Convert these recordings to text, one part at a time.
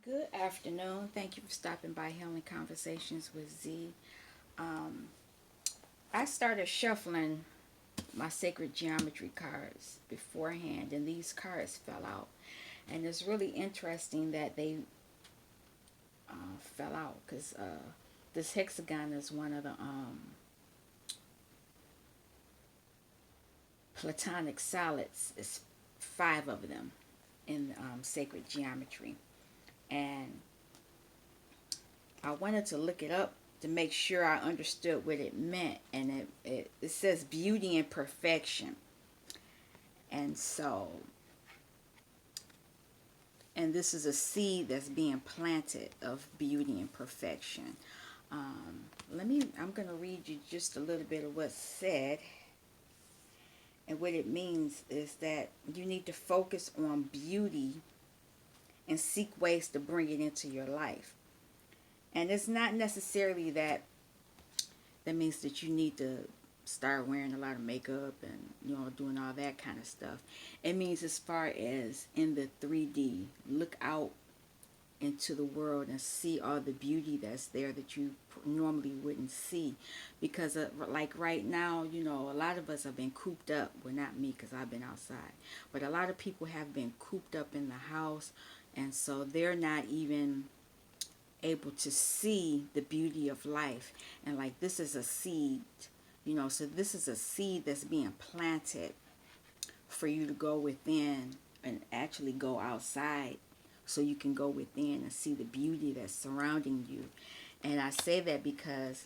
Good afternoon. Thank you for stopping by Healing Conversations with Z. Um, I started shuffling my sacred geometry cards beforehand, and these cards fell out. And it's really interesting that they fell out because this hexagon is one of the platonic solids. It's five of them in sacred geometry. And I wanted to look it up to make sure I understood what it meant. And it says beauty and perfection. And so, and this is a seed that's being planted of beauty and perfection. I'm going to read you just a little bit of what's said. And what it means is that you need to focus on beauty and seek ways to bring it into your life. And it's not necessarily that means that you need to start wearing a lot of makeup and doing all that kind of stuff. It means as far as in the 3D, look out into the world and see all the beauty that's there that you normally wouldn't see, because like right now, a lot of us have been cooped up. Well, not me, because I've been outside, but a lot of people have been cooped up in the house, and so they're not even able to see the beauty of life. And like, this is a seed, so this is a seed that's being planted for you to go within and actually go outside, so you can go within and see the beauty that's surrounding you. And I say that because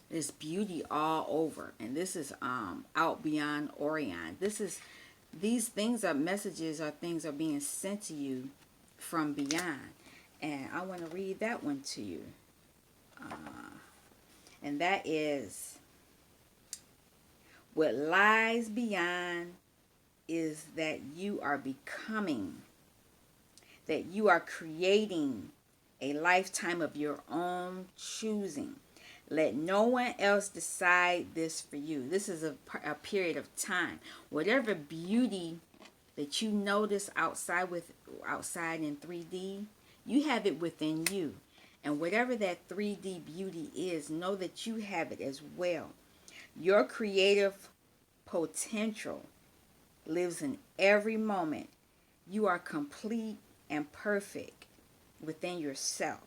there's beauty all over, and this is out beyond Orion. These things are messages, or things are being sent to you from beyond. And I want to read that one to you. And that is, what lies beyond is that you are becoming, that you are creating a lifetime of your own choosing. Let no one else decide this for you. This is a period of time. Whatever beauty that you notice outside in 3D, you have it within you. And whatever that 3D beauty is, know that you have it as well. Your creative potential lives in every moment. You are complete and perfect within yourself.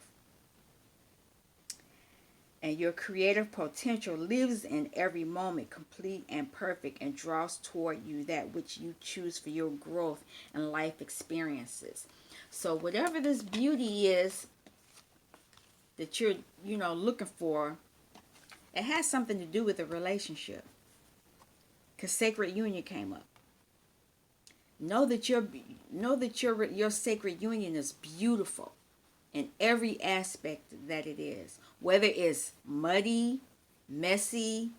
And your creative potential lives in every moment, complete and perfect, and draws toward you that which you choose for your growth and life experiences. So whatever this beauty is that you're, looking for, it has something to do with a relationship. Because sacred union came up. Know that your sacred union is beautiful in every aspect that it is. Whether it's muddy, messy,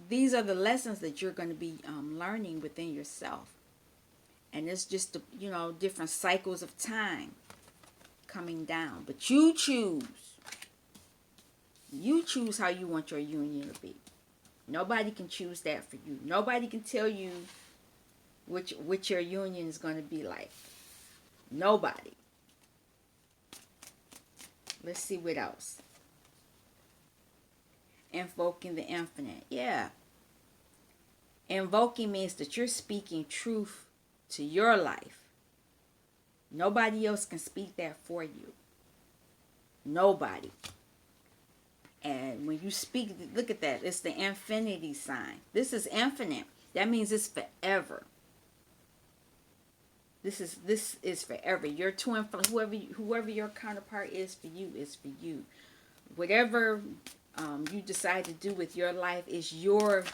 these are the lessons that you're going to be learning within yourself. And it's just, different cycles of time coming down. But you choose. You choose how you want your union to be. Nobody can choose that for you. Nobody can tell you which your union is going to be like. Nobody. Let's see what else. Invoking the infinite. Yeah. Invoking means that you're speaking truth to your life. Nobody else can speak that for you. Nobody. And when you speak, look at that. It's the infinity sign. This is infinite. That means it's forever. This is forever. Your twin, whoever your counterpart is for you, is for you. Whatever you decide to do with your life is your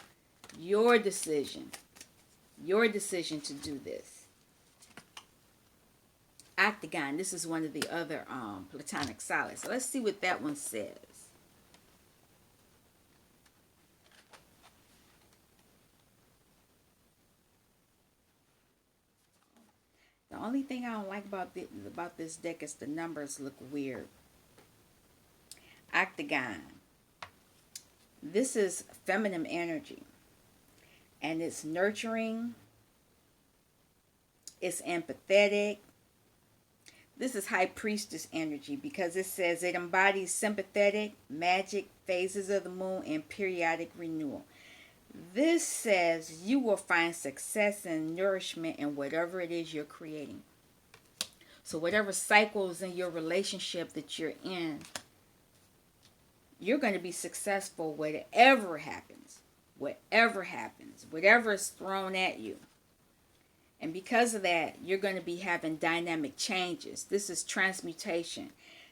decision. Your decision to do this. Octagon. This is one of the other platonic solids. So let's see what that one says. The only thing I don't like about this deck is the numbers look weird. Octagon. This is feminine energy. And it's nurturing. It's empathetic. This is High Priestess energy because it says it embodies sympathetic, magic, phases of the moon, and periodic renewal. This says you will find success and nourishment in whatever it is you're creating. So whatever cycles in your relationship that you're in, you're going to be successful whatever happens. Whatever happens. Whatever is thrown at you. And because of that, you're going to be having dynamic changes. This is transmutation.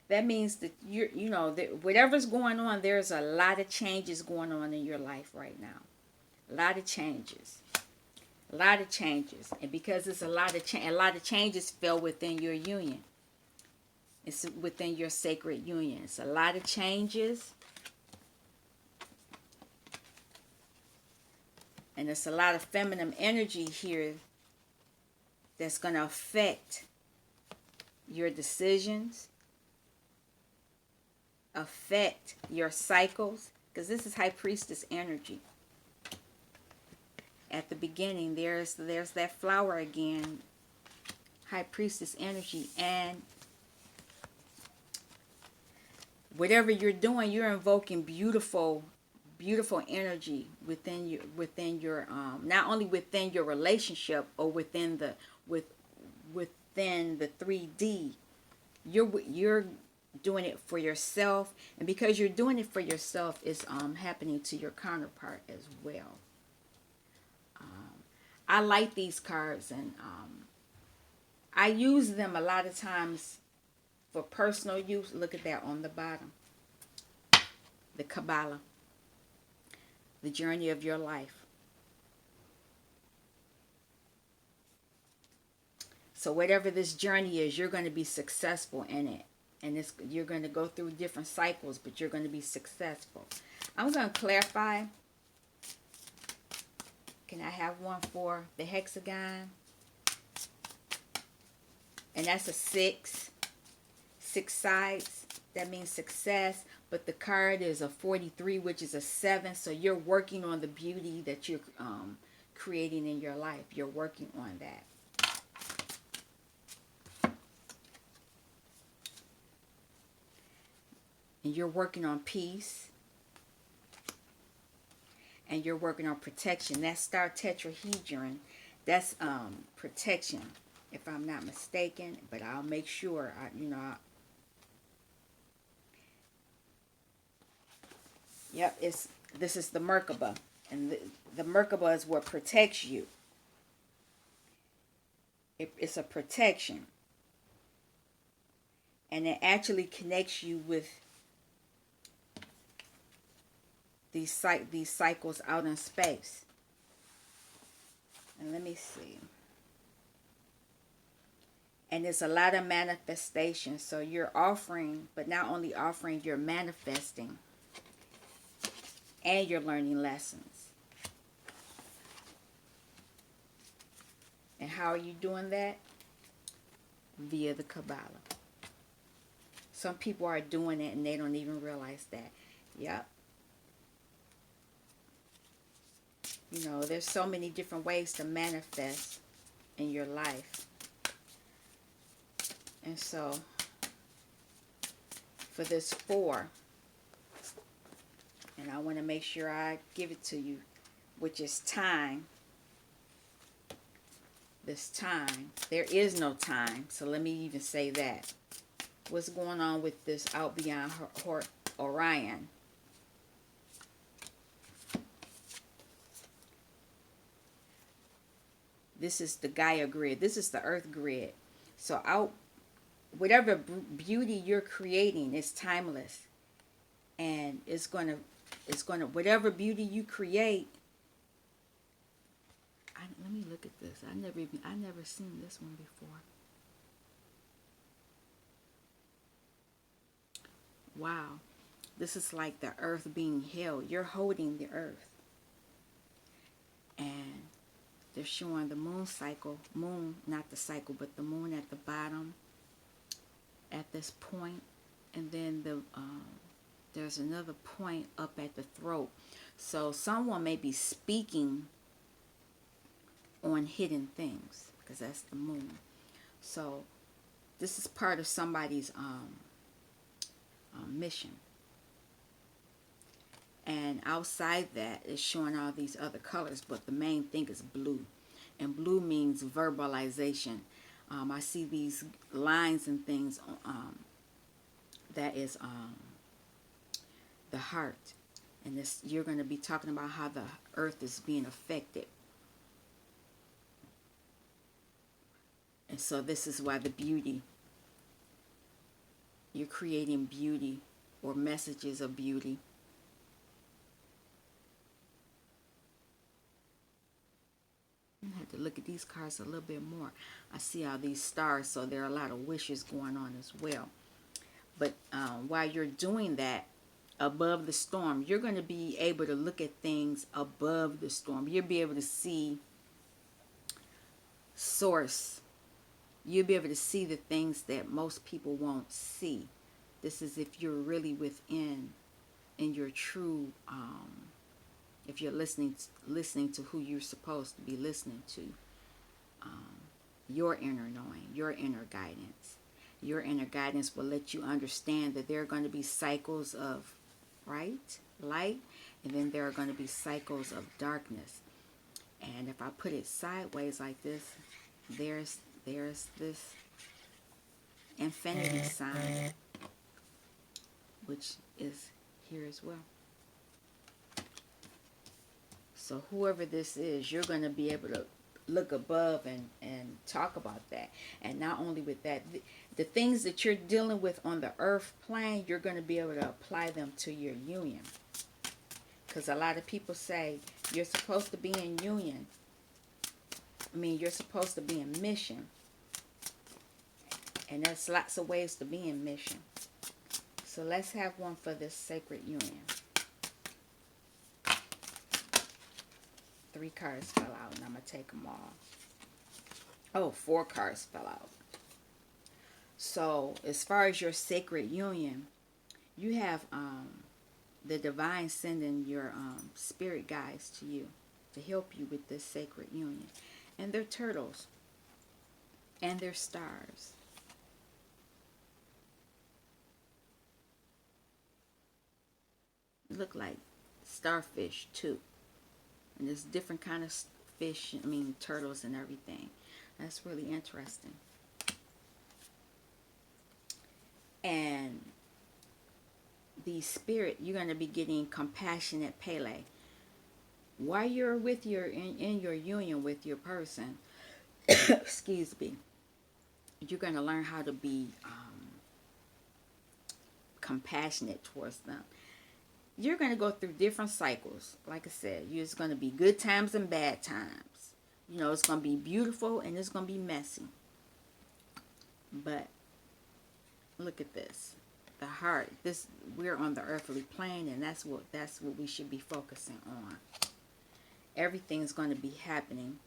That means that that whatever's going on, there's a lot of changes going on in your life right now. A lot of changes. A lot of changes. And because it's a lot of changes fell within your union. It's within your sacred union. It's a lot of changes. And it's a lot of feminine energy here that's going to affect your decisions, affect your cycles, because this is High Priestess energy. At the beginning, there's that flower again, High Priestess energy, and whatever you're doing, you're invoking beautiful energy within your not only within your relationship or within the 3D. You're doing it for yourself, and because you're doing it for yourself, it's happening to your counterpart as well. I like these cards, and I use them a lot of times for personal use. Look at that on the bottom. The Kabbalah. The journey of your life. So whatever this journey is, you're going to be successful in it. And you're going to go through different cycles, but you're going to be successful. I'm going to clarify. Can I have one for the hexagon? And that's a 6. 6 sides. That means success. But the card is a 43, which is a 7. So you're working on the beauty that you're creating in your life. You're working on that. And you're working on peace. And you're working on protection. That star tetrahedron, that's protection, if I'm not mistaken. But I'll make sure, Yep, this is the Merkaba. And the Merkaba is what protects you. It's a protection. And it actually connects you with these cycles out in space. And let me see. And there's a lot of manifestation. So you're offering, but not only offering, you're manifesting. And you're learning lessons. And how are you doing that? Via the Kabbalah. Some people are doing it and they don't even realize that. Yep. There's so many different ways to manifest in your life. And so, for this 4, and I want to make sure I give it to you, which is time. This time. There is no time. So let me even say that. What's going on with this out beyond Orion? This is the Gaia grid. This is the Earth grid. So whatever beauty you're creating is timeless. And it's going to, whatever beauty you create. Let me look at this. I never seen this one before. Wow. This is like the earth being held. You're holding the earth. And they're showing the moon cycle. Moon, not the cycle, but the moon at the bottom at this point. And then there's another point up at the throat. So someone may be speaking on hidden things, because that's the moon. So This is part of somebody's mission. And outside that is showing all these other colors, but the main thing is blue. And blue means verbalization. I see these lines and things. That is the heart. And this, you're going to be talking about how the earth is being affected. And so this is why the beauty. You're creating beauty or messages of beauty. I have to look at these cards a little bit more. I see all these stars, so there are a lot of wishes going on as well. But while you're doing that, above the storm, you're going to be able to look at things above the storm. You'll be able to see source. You'll be able to see the things that most people won't see. This is if you're really within, in your true, if you're listening to who you're supposed to be listening to, your inner knowing, your inner guidance. Your inner guidance will let you understand that there are going to be cycles of light, and then there are going to be cycles of darkness. And if I put it sideways like this, there's this infinity sign, which is here as well. So whoever this is, you're going to be able to look above and talk about that. And not only with that, the things that you're dealing with on the earth plane, you're going to be able to apply them to your union. Because a lot of people say, you're supposed to be in union. I mean, you're supposed to be in mission. And there's lots of ways to be in mission. So let's have one for this sacred union. 3 cards fell out, and I'm going to take them all. Oh, 4 cards fell out. So, as far as your sacred union, you have the divine sending your spirit guides to you to help you with this sacred union. And they're turtles. And they're stars. Look like starfish, too. And there's different kind of fish, turtles and everything. That's really interesting. And the spirit, you're going to be getting compassionate Pele. While you're with in your union with your person, excuse me, you're going to learn how to be compassionate towards them. You're going to go through different cycles. Like I said, it's going to be good times and bad times. You know, it's going to be beautiful and it's going to be messy. But look at this. The heart. We're on the earthly plane, and that's what we should be focusing on. Everything's going to be happening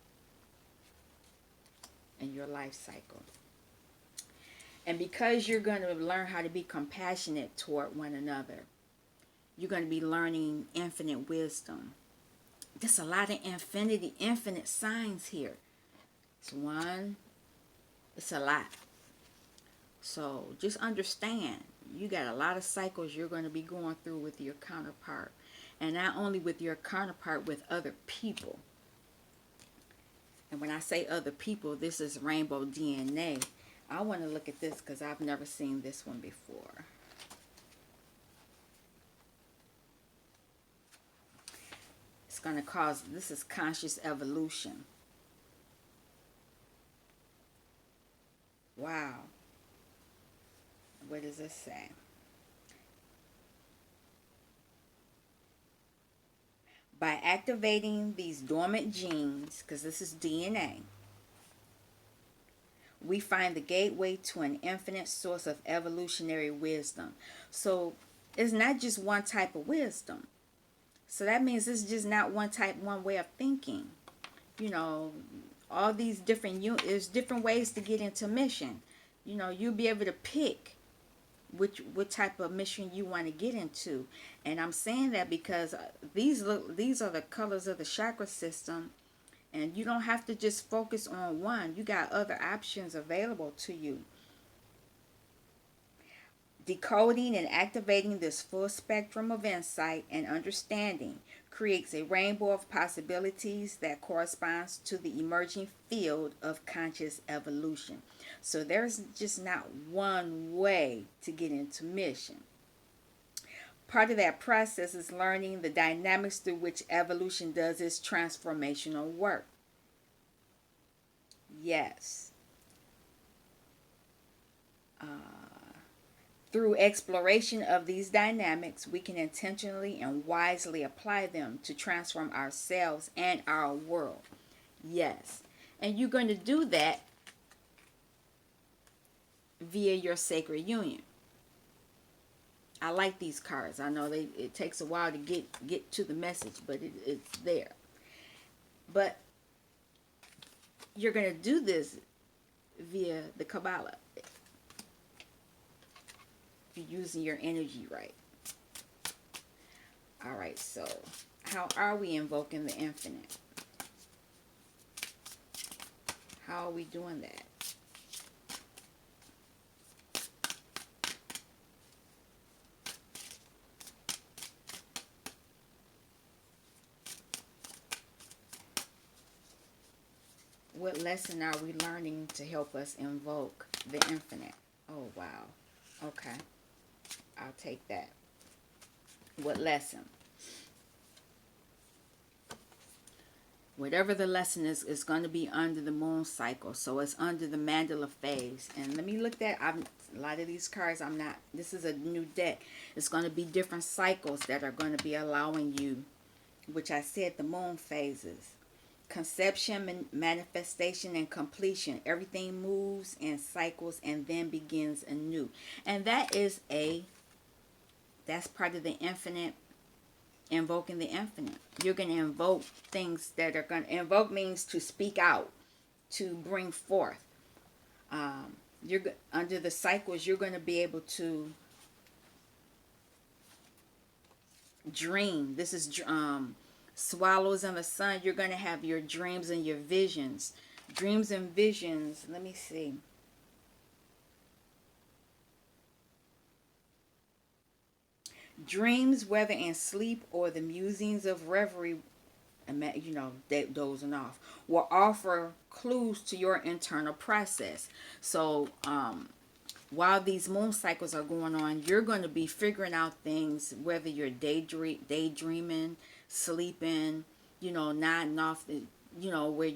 in your life cycle. And because you're going to learn how to be compassionate toward one another, you're going to be learning infinite wisdom. There's a lot of infinite signs here. It's one. It's a lot. So just understand, you got a lot of cycles you're going to be going through with your counterpart. And not only with your counterpart, with other people. And when I say other people, this is Rainbow DNA. I want to look at this because I've never seen this one before. It's going to cause, this is conscious evolution. Wow. What does this say? By activating these dormant genes, because this is DNA, we find the gateway to an infinite source of evolutionary wisdom. So it's not just one type of wisdom. So that means it's just not one way of thinking. You know, all these there's different ways to get into mission. You know, you'll be able to pick what type of mission you want to get into. And I'm saying that because these are the colors of the chakra system, and you don't have to just focus on one. You got other options available to you. Decoding and activating this full spectrum of insight and understanding creates a rainbow of possibilities that corresponds to the emerging field of conscious evolution. So there's just not one way to get into mission. Part of that process is learning the dynamics through which evolution does its transformational work. Yes. Through exploration of these dynamics, we can intentionally and wisely apply them to transform ourselves and our world. Yes. And you're going to do that via your sacred union. I like these cards. I know it takes a while to get to the message, but it's there. But you're going to do this via the Kabbalah. If you're using your energy right. All right, so how are we invoking the infinite? How are we doing that? What lesson are we learning to help us invoke the infinite? Oh, wow. Okay. I'll take that. What lesson? Whatever the lesson is going to be under the moon cycle. So it's under the mandala phase. And let me look at, a lot of these cards, this is a new deck. It's going to be different cycles that are going to be allowing you, which I said the moon phases. Conception, manifestation, and completion. Everything moves in cycles and then begins anew. And that's part of the infinite, invoking the infinite. You're going to invoke things that are going to, invoke means to speak out, to bring forth. Under the cycles, you're going to be able to dream. This is swallows in the sun. You're going to have your dreams and your visions. Dreams and visions. Let me see. Dreams, whether in sleep or the musings of reverie, dozing off, will offer clues to your internal process. So, while these moon cycles are going on, you're going to be figuring out things, whether you're daydreaming, sleeping, nodding off, where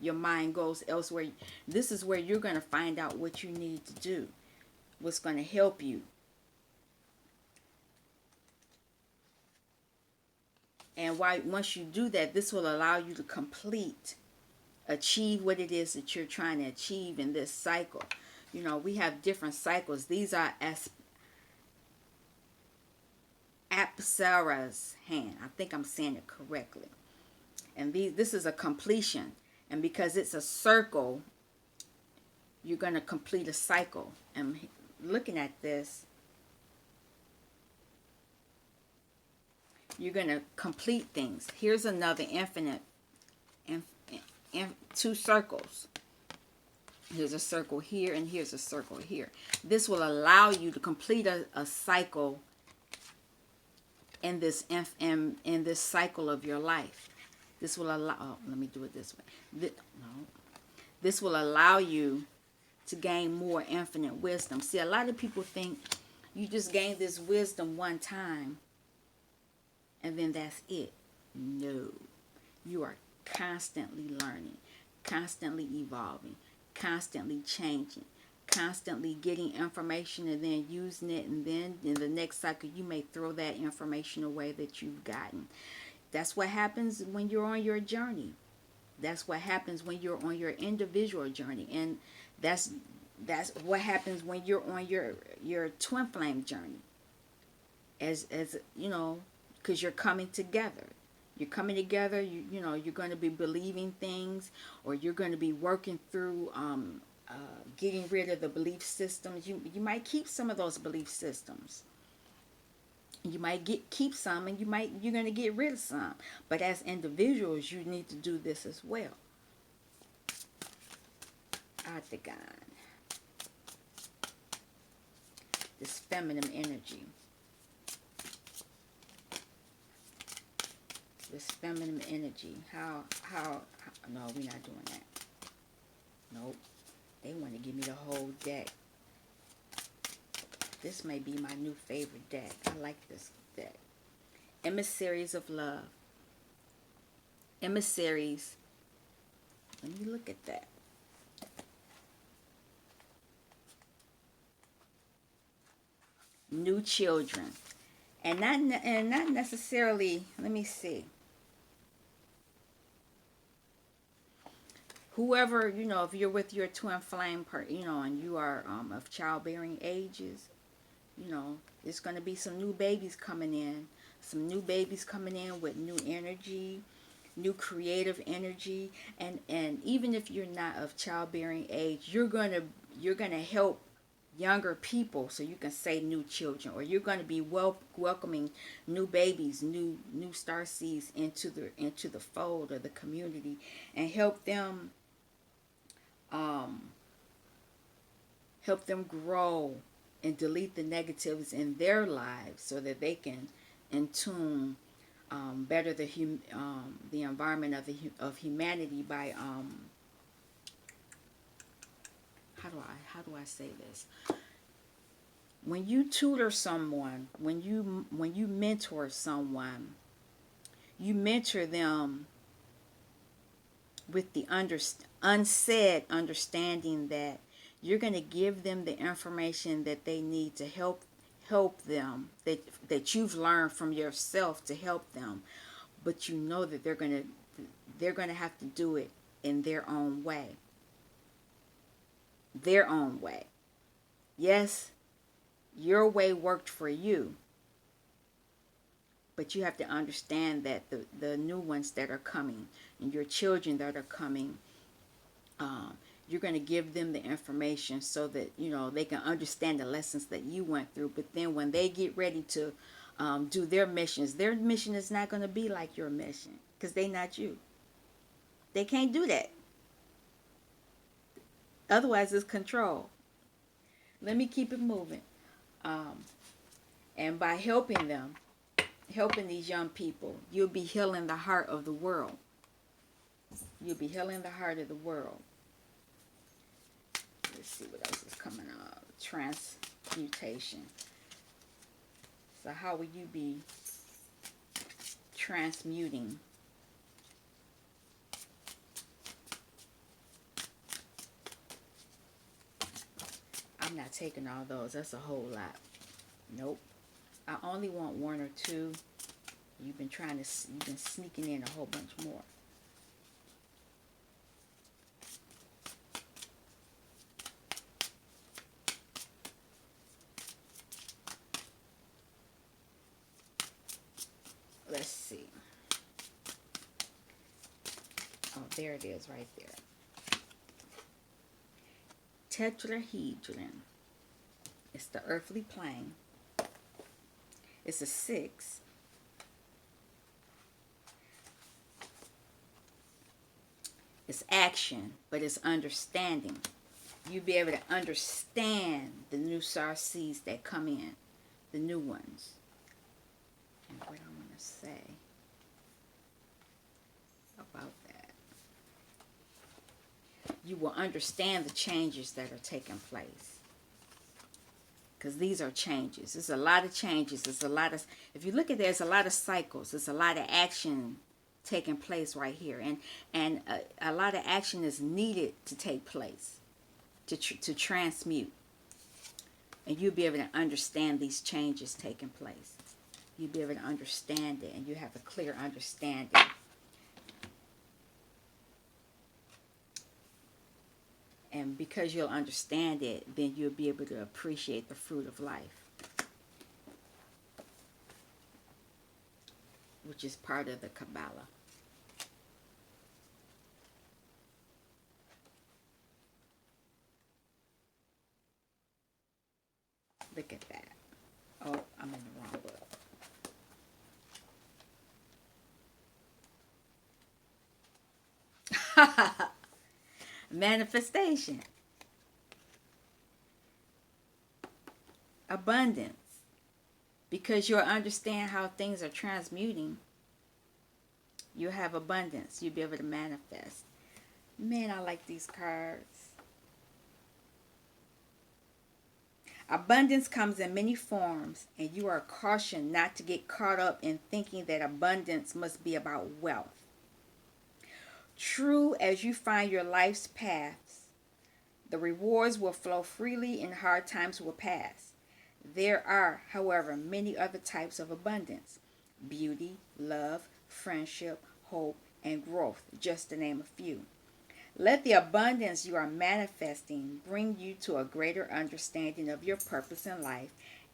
your mind goes elsewhere. This is where you're going to find out what you need to do, what's going to help you. And once you do that, this will allow you to achieve what it is that you're trying to achieve in this cycle. We have different cycles. These are Apsara's hand. I think I'm saying it correctly. And this is a completion. And because it's a circle, you're going to complete a cycle. And looking at this, you're going to complete things. Here's another infinite. And two circles. Here's a circle here and here's a circle here. This will allow you to complete a cycle in this cycle of your life. This will allow, let me do it this way. This will allow you to gain more infinite wisdom. See, a lot of people think you just gain this wisdom one time and then that's it. No. You are constantly learning, constantly evolving, constantly changing, constantly getting information and then using it, and then in the next cycle you may throw that information away that you've gotten. That's what happens when you're on your journey. That's what happens when you're on your individual journey, and that's what happens when you're on your twin flame journey. As because you're coming together. You're coming together. You're going to be believing things, or you're going to be working through getting rid of the belief systems. You might keep some of those belief systems. You might keep some, and you're going to get rid of some. But as individuals, you need to do this as well. Octagon. This feminine energy. This feminine energy. How no, we're not doing that. Nope. They want to give me the whole deck. This may be my new favorite deck. I like this deck. Emissaries of love. Emissaries. Let me look at that. New children. And not necessarily, let me see. Whoever, you know, if you're with your twin flame part, you know, and you are of childbearing ages, you know, there's going to be some new babies coming in. Some new babies coming in with new energy, new creative energy. And even if you're not of childbearing age, you're gonna help younger people, so you can say new children, or you're going to be welcoming new babies, new star seeds into the fold of the community, and help them grow and delete the negatives in their lives, so that they can in tune better the environment of humanity by how do I say this? When you tutor someone, when you mentor someone, you mentor them with the unsaid understanding that you're going to give them the information that they need to help them, that you've learned from yourself to help them, but you know that they're going to have to do it in their own way. Their own way. Yes, your way worked for you, but you have to understand that the new ones that are coming, and your children that are coming, you're going to give them the information so that, you know, they can understand the lessons that you went through. But then when they get ready to do their mission is not going to be like your mission, because they're not you. They can't do that. Otherwise, it's control. Let me keep it moving. And by helping these young people, you'll be healing the heart of the world. You'll be healing the heart of the world. Let's see what else is coming up. Transmutation. So how will you be transmuting? I'm not taking all those. That's a whole lot. Nope. I only want one or two. You've been sneaking in a whole bunch more. Let's see. Oh, there it is right there. Tetrahedron. It's the earthly plane. It's a 6. It's action, but it's understanding. You'll be able to understand the new star seeds that come in, the new ones. And what I want to say about that. You will understand the changes that are taking place. Because these are changes. There's a lot of changes. There's a lot of, if you look at there's a lot of cycles. There's a lot of action taking place right here. And a lot of action is needed to take place, to transmute. And you'll be able to understand these changes taking place. You'll be able to understand it, and you have a clear understanding. And because you'll understand it, then you'll be able to appreciate the fruit of life, which is part of the Kabbalah. Look at that. Oh, I'm in the wrong book. Manifestation. abundance. Because you'll understand how things are transmuting. You'll have abundance. You'll be able to manifest. Man, I like these cards. Abundance comes in many forms, and you are cautioned not to get caught up in thinking that abundance must be about wealth. True as you find your life's paths, the rewards will flow freely and hard times will pass. There are, however, many other types of abundance: beauty, love, friendship, hope, and growth, just to name a few. Let the abundance you are manifesting bring you to a greater understanding of your purpose in life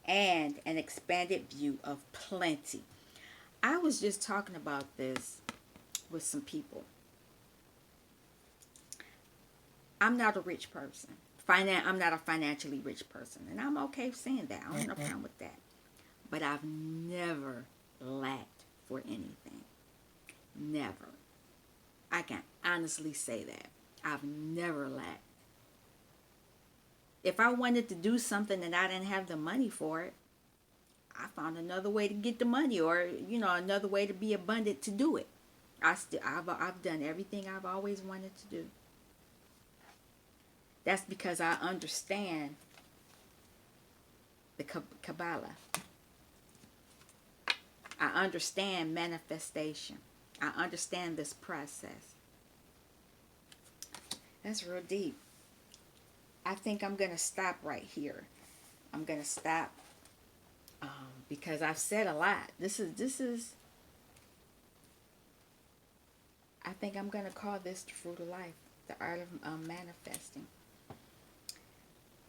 and an expanded view of plenty. I was just talking about this with some people. I'm not a rich person. I'm not a financially rich person, and I'm okay saying that. I don't have no problem with that. But I've never lacked for anything. Never. I can honestly say that. I've never lacked. If I wanted to do something and I didn't have the money for it, I found another way to get the money, or another way to be abundant to do it. I've done everything I've always wanted to do. That's because I understand the Kabbalah. I understand manifestation. I understand this process. That's real deep. I think I'm going to stop right here. I'm going to stop because I've said a lot. This is. I think I'm going to call this the fruit of life, the art of manifesting.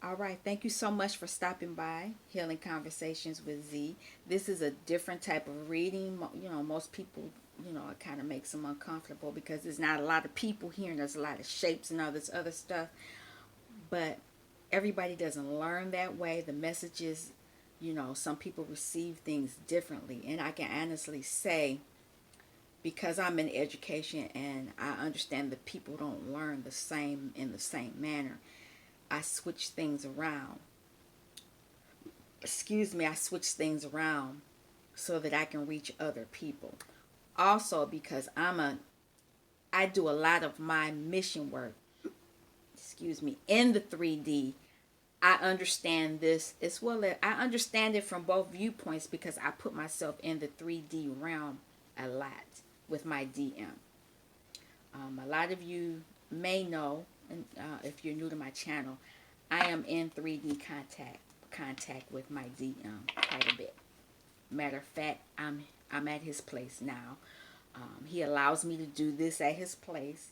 All right, thank you so much for stopping by Healing Conversations with Z. This is a different type of reading. Most people, it kind of makes them uncomfortable because there's not a lot of people here and there's a lot of shapes and all this other stuff. But everybody doesn't learn that way. The messages, some people receive things differently. And I can honestly say, because I'm in education and I understand that people don't learn in the same manner, I switch things around. I switch things around so that I can reach other people. Also, because I do a lot of my mission work, in the 3D. I understand this as well as I understand it from both viewpoints because I put myself in the 3D realm a lot with my DM. A lot of you may know, and if you're new to my channel, I am in 3D contact with my DM quite a bit. Matter of fact, I'm at his place now. He allows me to do this at his place.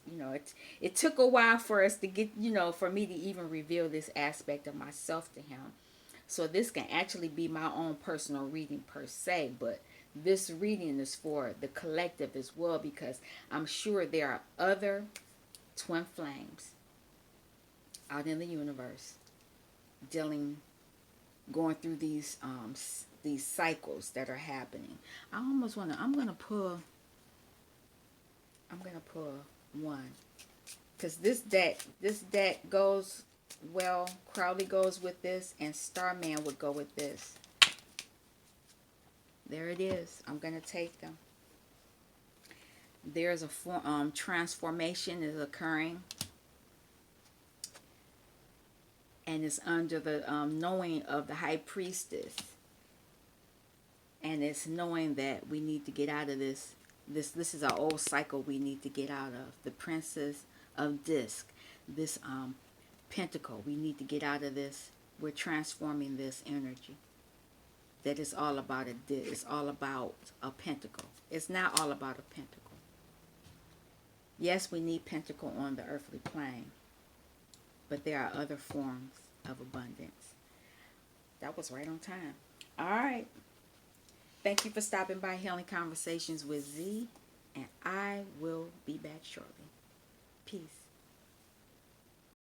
It took a while for us to get, for me to even reveal this aspect of myself to him. So this can actually be my own personal reading per se, but this reading is for the collective as well, because I'm sure there are other twin flames out in the universe going through these cycles that are happening. I'm gonna pull one, because this deck goes well. Crowley goes with this, and Starman would go with this. There it is. I'm gonna take them. There's a transformation is occurring, and it's under the knowing of the High Priestess, and it's knowing that we need to get out of this. This is an old cycle we need to get out of. The Princess of Disc, this Pentacle, we need to get out of this. We're transforming this energy. That is all about it's all about a pentacle. It's not all about a pentacle. Yes, we need pentacle on the earthly plane, but there are other forms of abundance. That was right on time. All right. Thank you for stopping by Healing Conversations with Z, and I will be back shortly. Peace.